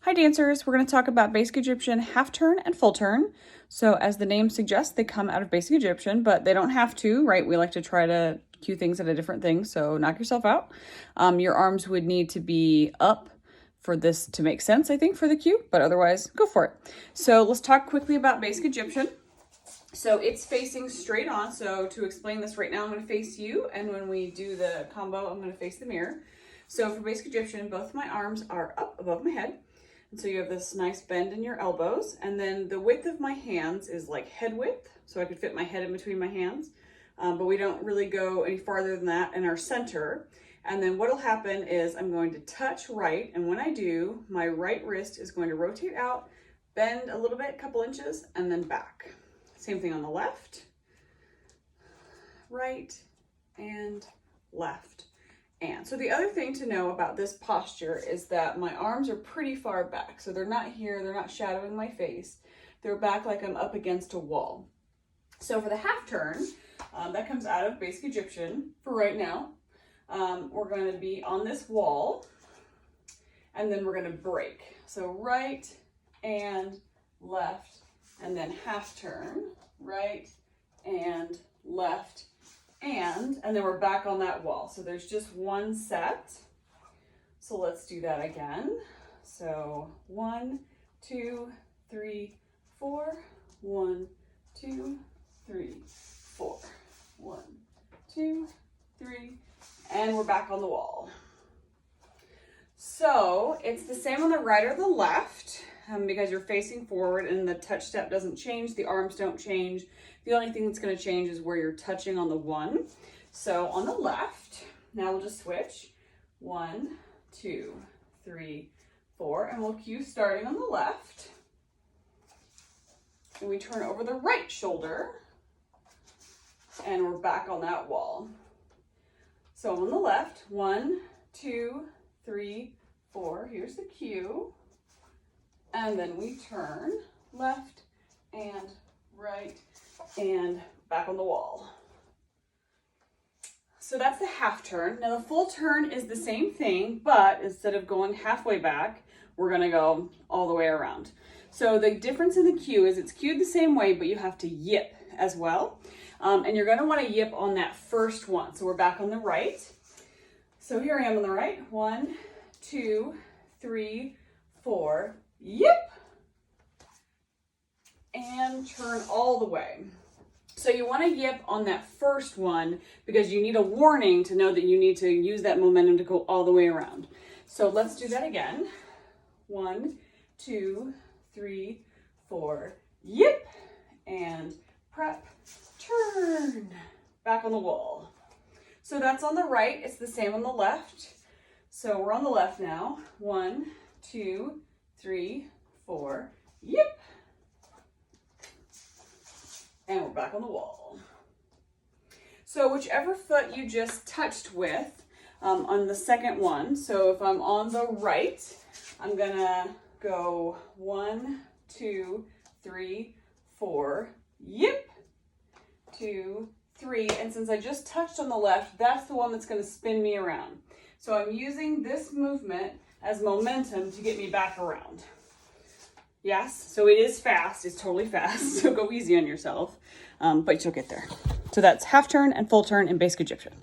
Hi dancers, we're going to talk about Basic Egyptian half turn and full turn. So as the name suggests, they come out of Basic Egyptian, but they don't have to, right? We like to try to cue things at a different thing, so knock yourself out. Your arms would need to be up for this to make sense, I think, for the cue, but otherwise, go for it. So let's talk quickly about Basic Egyptian. So it's facing straight on, so to explain this right now, I'm going to face you, and when we do the combo, I'm going to face the mirror. So for Basic Egyptian, both my arms are up above my head. And so you have this nice bend in your elbows, and then the width of my hands is like head width, so I could fit my head in between my hands, but we don't really go any farther than that in our center. And then what'll happen is I'm going to touch right, and when I do, my right wrist is going to rotate out, bend a little bit, a couple inches, and then back. Same thing on the left, right, and left. And so the other thing to know about this posture is that my arms are pretty far back. So they're not here, they're not shadowing my face. They're back like I'm up against a wall. So for the half turn, that comes out of Basic Egyptian for right now. We're going to be on this wall, and then we're going to break. So right and left, and then half turn, right and left, and then we're back on that wall. So there's just one set. So let's do that again. So 1, 2, 3, 4. 1, 2, 3, 4. 1, 2, 3, and we're back on the wall. So it's the same on the right or the left, because you're facing forward and the touch step doesn't change, the arms don't change. The only thing that's going to change is where you're touching on the one. So on the left, now we'll just switch. 1, 2, 3, 4, and we'll cue starting on the left. And we turn over the right shoulder, and we're back on that wall. So on the left, 1, 2, 3, 4, here's the cue. And then we turn left and right and back on the wall. So that's the half turn. Now the full turn is the same thing, but instead of going halfway back, we're gonna go all the way around. So the difference in the cue is it's cued the same way, but you have to yip as well. And you're gonna wanna yip on that first one. So we're back on the right. So here I am on the right. 1, 2, 3, 4, yip. And turn all the way. So you want to yip on that first one because you need a warning to know that you need to use that momentum to go all the way around. So let's do that again. 1, 2, 3, 4, yip, and prep, turn, back on the wall. So that's on the right, it's the same on the left. So we're on the left now. 1, 2, 3, 4, yip. And we're back on the wall. So whichever foot you just touched with on the second one, so if I'm on the right, I'm gonna go 1, 2, 3, 4, yip, 2, 3, and since I just touched on the left, that's the one that's gonna spin me around. So I'm using this movement as momentum to get me back around. Yes, so it is fast, it's totally fast, so go easy on yourself, but you'll get there. So that's half turn and full turn in Basic Egyptian.